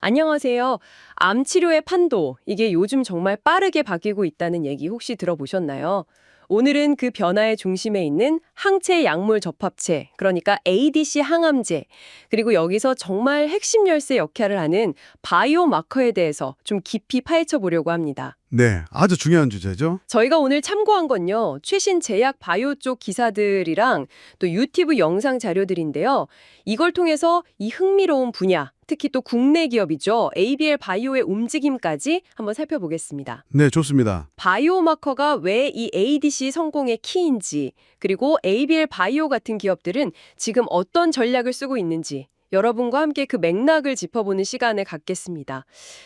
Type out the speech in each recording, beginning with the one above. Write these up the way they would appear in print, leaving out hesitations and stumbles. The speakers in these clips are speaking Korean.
안녕하세요. 암 치료의 판도, 이게 요즘 정말 빠르게 바뀌고 있다는 얘기 혹시 들어보셨나요? 오늘은 그 변화의 중심에 있는 항체 약물 접합체, 그러니까 ADC 항암제, 그리고 여기서 정말 핵심 열쇠 역할을 하는 바이오 마커에 대해서 좀 깊이 파헤쳐 보려고 합니다. 네, 아주 중요한 주제죠. 저희가 오늘 참고한 건요, 최신 제약 바이오 쪽 기사들이랑 또 유튜브 영상 자료들인데요. 이걸 통해서 이 흥미로운 분야, 특히 또 국내 기업이죠. ABL 바이오의 움직임까지 한번 살펴보겠습니다. 네, 좋습니다. 바이오마커가 왜 이 ADC 성공의 키인지, 그리고 ABL 바이오 같은 기업들은 지금 어떤 전략을 쓰고 있는지 여러분과 함께 그 맥락을 짚어보는 시간을 갖겠습니다.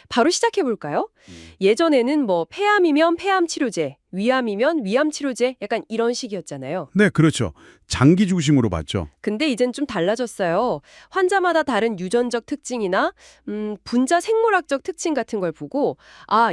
바로 시작해볼까요? 예전에는 뭐 폐암이면 폐암 치료제, 위암이면 위암 치료제 약간 이런 식이었잖아요. 네, 그렇죠. 장기 중심으로 봤죠. 근데 이젠 좀 달라졌어요. 환자마다 다른 유전적 특징이나 분자 생물학적 특징 같은 걸 보고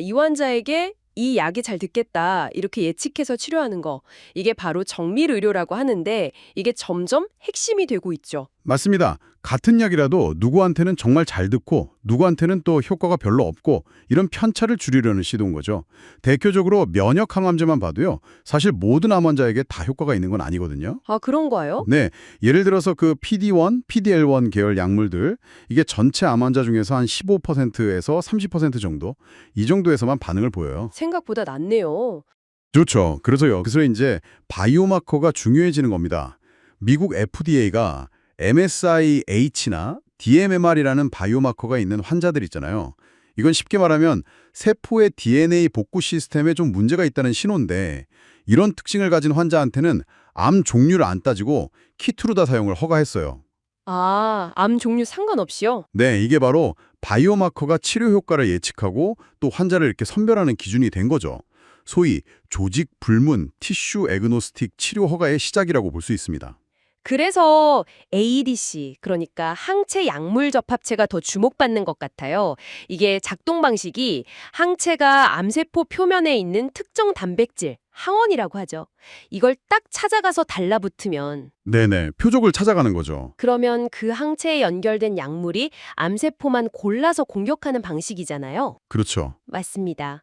이 환자에게 이 약이 잘 듣겠다 이렇게 예측해서 치료하는 거. 이게 바로 정밀 의료라고 하는데 이게 점점 핵심이 되고 있죠. 맞습니다. 같은 약이라도 누구한테는 정말 잘 듣고 누구한테는 또 효과가 별로 없고 이런 편차를 줄이려는 시도인 거죠. 대표적으로 면역 항암제만 봐도요. 사실 모든 암 환자에게 다 효과가 있는 건 아니거든요. 아, 그런가요? 네, 예를 들어서 그 PD-1, PD-L1 계열 약물들 이게 전체 암 환자 중에서 한 15%에서 30% 정도 이 정도에서만 반응을 보여요. 생각보다 낫네요. 좋죠. 그래서 여기서 이제 바이오마커가 중요해지는 겁니다. 미국 FDA가 MSI-H나 DMMR이라는 바이오마커가 있는 환자들 있잖아요. 이건 쉽게 말하면 세포의 DNA 복구 시스템에 좀 문제가 있다는 신호인데 이런 특징을 가진 환자한테는 암 종류를 안 따지고 키트로 다 사용을 허가했어요. 암 종류 상관없이요? 네, 이게 바로 바이오마커가 치료 효과를 예측하고 또 환자를 이렇게 선별하는 기준이 된 거죠. 소위 조직 불문 티슈 애그노스틱 치료 허가의 시작이라고 볼 수 있습니다. 그래서 ADC, 그러니까 항체 약물 접합체가 더 주목받는 것 같아요. 이게 작동 방식이 항체가 암세포 표면에 있는 특정 단백질, 항원이라고 하죠. 이걸 딱 찾아가서 달라붙으면 네네, 표적을 찾아가는 거죠. 그러면 그 항체에 연결된 약물이 암세포만 골라서 공격하는 방식이잖아요. 그렇죠. 맞습니다.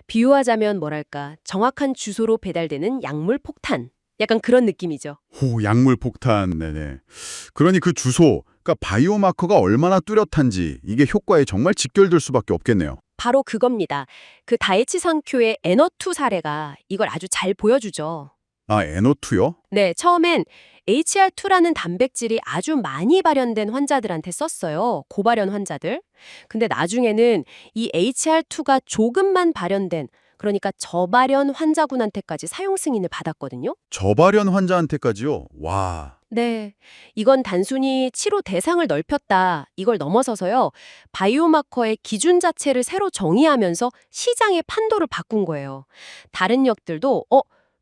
비유하자면 뭐랄까, 정확한 주소로 배달되는 약물 폭탄. 약간 그런 느낌이죠. 약물 폭탄, 네네. 그러니 그 주소, 그러니까 바이오마커가 얼마나 뚜렷한지 이게 효과에 정말 직결될 수밖에 없겠네요. 바로 그겁니다. 그 다이치 상쿄의 에너2 사례가 이걸 아주 잘 보여주죠. 아, NO2요? 네, 처음엔 HER2라는 단백질이 아주 많이 발현된 환자들한테 썼어요. 고발현 환자들. 근데 나중에는 이 HER2가 조금만 발현된, 그러니까 저발현 환자군한테까지 사용 승인을 받았거든요. 저발현 환자한테까지요? 와. 네, 이건 단순히 치료 대상을 넓혔다, 이걸 넘어서서요. 바이오마커의 기준 자체를 새로 정의하면서 시장의 판도를 바꾼 거예요. 다른 역들도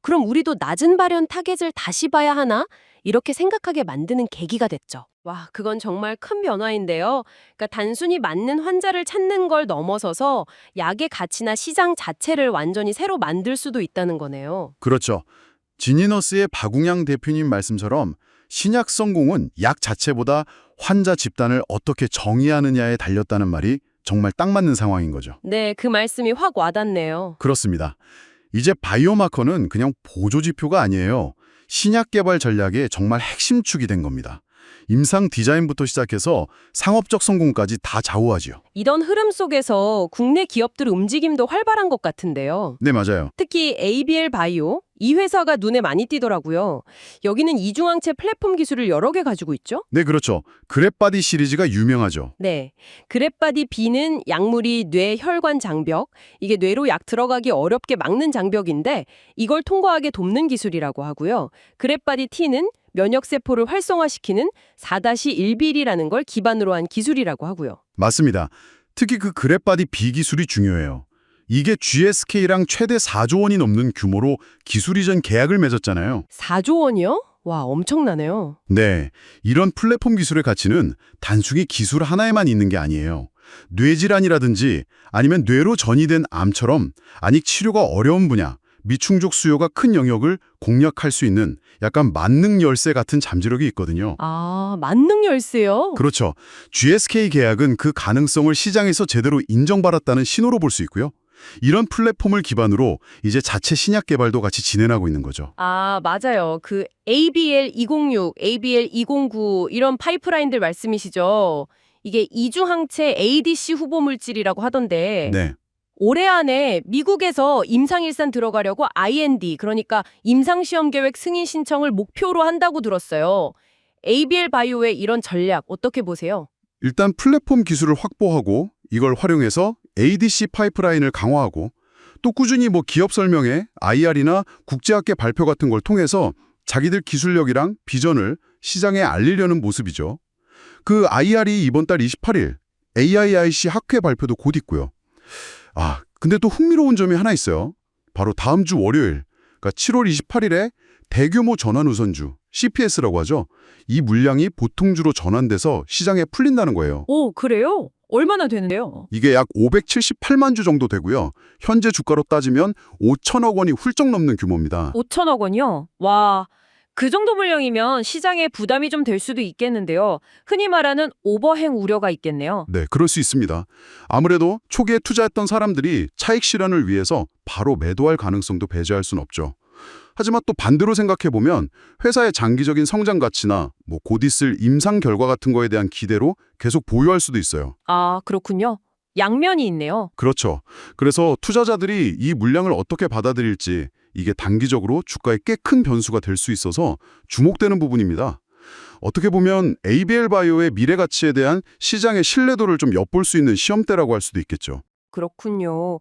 그럼 우리도 낮은 발현 타겟을 다시 봐야 하나? 이렇게 생각하게 만드는 계기가 됐죠. 와, 그건 정말 큰 변화인데요. 그러니까 단순히 맞는 환자를 찾는 걸 넘어서서 약의 가치나 시장 자체를 완전히 새로 만들 수도 있다는 거네요. 그렇죠. 지니너스의 박웅양 대표님 말씀처럼 신약 성공은 약 자체보다 환자 집단을 어떻게 정의하느냐에 달렸다는 말이 정말 딱 맞는 상황인 거죠. 네, 그 말씀이 확 와닿네요. 그렇습니다. 이제 바이오마커는 그냥 보조지표가 아니에요. 신약 개발 전략의 정말 핵심 축이 된 겁니다. 임상 디자인부터 시작해서 상업적 성공까지 다 좌우하지요. 이런 흐름 속에서 국내 기업들 움직임도 활발한 것 같은데요. 네, 맞아요. 특히 ABL 바이오, 이 회사가 눈에 많이 띄더라고요. 여기는 이중항체 플랫폼 기술을 여러 개 가지고 있죠? 네, 그렇죠. 그랩바디 시리즈가 유명하죠. 네. 그랩바디 B는 약물이 뇌 혈관 장벽, 이게 뇌로 약 들어가기 어렵게 막는 장벽인데 이걸 통과하게 돕는 기술이라고 하고요. 그랩바디 T는 면역세포를 활성화시키는 4-1비리라는 걸 기반으로 한 기술이라고 하고요. 맞습니다. 특히 그 그랩바디 B 기술이 중요해요. 이게 GSK랑 최대 4조 원이 넘는 규모로 기술 이전 계약을 맺었잖아요. 4조 원이요? 와, 엄청나네요. 네, 이런 플랫폼 기술의 가치는 단순히 기술 하나에만 있는 게 아니에요. 뇌질환이라든지 아니면 뇌로 전이된 암처럼 아직 치료가 어려운 분야, 미충족 수요가 큰 영역을 공략할 수 있는 약간 만능 열쇠 같은 잠재력이 있거든요. 아, 만능 열쇠요? 그렇죠. GSK 계약은 그 가능성을 시장에서 제대로 인정받았다는 신호로 볼 수 있고요. 이런 플랫폼을 기반으로 이제 자체 신약 개발도 같이 진행하고 있는 거죠. 아, 맞아요. 그 ABL206, ABL209 이런 파이프라인들 말씀이시죠? 이게 이주항체 ADC 후보 물질이라고 하던데 네. 올해 안에 미국에서 임상일산 들어가려고 IND, 그러니까 임상시험 계획 승인 신청을 목표로 한다고 들었어요. ABL 바이오의 이런 전략 어떻게 보세요? 일단 플랫폼 기술을 확보하고 이걸 활용해서 ADC 파이프라인을 강화하고 또 꾸준히 기업 설명회, IR이나 국제학회 발표 같은 걸 통해서 자기들 기술력이랑 비전을 시장에 알리려는 모습이죠. 그 IR이 이번 달 28일, AIIC 학회 발표도 곧 있고요. 아, 근데 또 흥미로운 점이 하나 있어요. 바로 다음 주 월요일, 그러니까 7월 28일에 대규모 전환 우선주, CPS라고 하죠. 이 물량이 보통주로 전환돼서 시장에 풀린다는 거예요. 오, 그래요? 얼마나 되는데요? 이게 약 578만 주 정도 되고요. 현재 주가로 따지면 5천억 원이 훌쩍 넘는 규모입니다. 5천억 원이요? 와, 그 정도 물량이면 시장에 부담이 좀 될 수도 있겠는데요. 흔히 말하는 오버행 우려가 있겠네요. 네, 그럴 수 있습니다. 아무래도 초기에 투자했던 사람들이 차익 실현을 위해서 바로 매도할 가능성도 배제할 순 없죠. 하지만 또 반대로 생각해보면 회사의 장기적인 성장 가치나 곧 있을 임상 결과 같은 거에 대한 기대로 계속 보유할 수도 있어요. 아, 그렇군요. 양면이 있네요. 그렇죠. 그래서 투자자들이 이 물량을 어떻게 받아들일지 이게 단기적으로 주가에 꽤 큰 변수가 될 수 있어서 주목되는 부분입니다. 어떻게 보면 ABL 바이오의 미래 가치에 대한 시장의 신뢰도를 좀 엿볼 수 있는 시험대라고 할 수도 있겠죠. 그렇군요.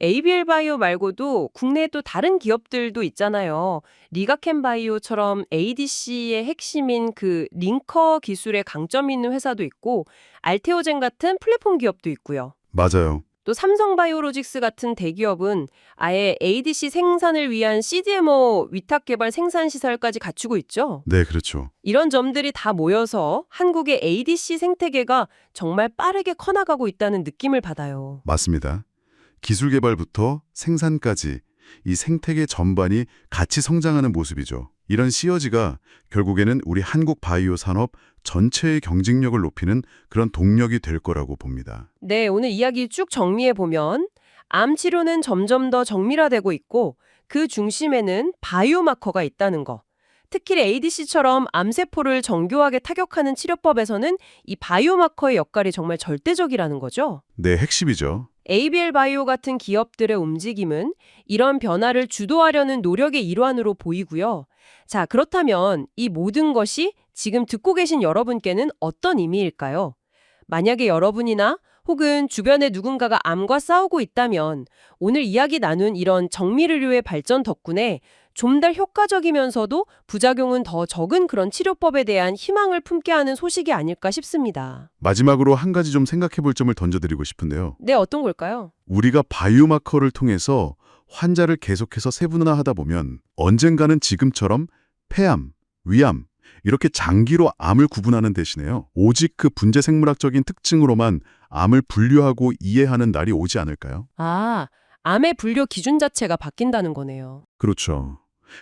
ABL 바이오 말고도 국내에 또 다른 기업들도 있잖아요. 리가켄 바이오처럼 ADC의 핵심인 그 링커 기술에 강점이 있는 회사도 있고 알테오젠 같은 플랫폼 기업도 있고요. 맞아요. 또 삼성바이오로직스 같은 대기업은 아예 ADC 생산을 위한 CDMO 위탁 개발 생산 시설까지 갖추고 있죠. 네, 그렇죠. 이런 점들이 다 모여서 한국의 ADC 생태계가 정말 빠르게 커나가고 있다는 느낌을 받아요. 맞습니다. 기술 개발부터 생산까지 이 생태계 전반이 같이 성장하는 모습이죠. 이런 시너지가 결국에는 우리 한국 바이오 산업 전체의 경쟁력을 높이는 그런 동력이 될 거라고 봅니다. 네, 오늘 이야기 쭉 정리해보면 암 치료는 점점 더 정밀화되고 있고 그 중심에는 바이오마커가 있다는 거. 특히 ADC처럼 암세포를 정교하게 타격하는 치료법에서는 이 바이오마커의 역할이 정말 절대적이라는 거죠. 네, 핵심이죠. ABL 바이오 같은 기업들의 움직임은 이런 변화를 주도하려는 노력의 일환으로 보이고요. 자, 그렇다면 이 모든 것이 지금 듣고 계신 여러분께는 어떤 의미일까요? 만약에 여러분이나 혹은 주변에 누군가가 암과 싸우고 있다면 오늘 이야기 나눈 이런 정밀의료의 발전 덕분에 좀 더 효과적이면서도 부작용은 더 적은 그런 치료법에 대한 희망을 품게 하는 소식이 아닐까 싶습니다. 마지막으로 한 가지 좀 생각해 볼 점을 던져드리고 싶은데요. 네, 어떤 걸까요? 우리가 바이오마커를 통해서 환자를 계속해서 세분화하다 보면 언젠가는 지금처럼 폐암, 위암 이렇게 장기로 암을 구분하는 대신에요. 오직 그 분재 생물학적인 특징으로만 암을 분류하고 이해하는 날이 오지 않을까요? 아, 암의 분류 기준 자체가 바뀐다는 거네요. 그렇죠.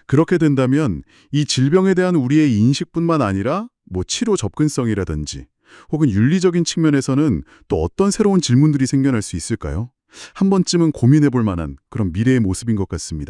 그렇게 된다면 이 질병에 대한 우리의 인식뿐만 아니라 치료 접근성이라든지 혹은 윤리적인 측면에서는 또 어떤 새로운 질문들이 생겨날 수 있을까요? 한 번쯤은 고민해 볼 만한 그런 미래의 모습인 것 같습니다.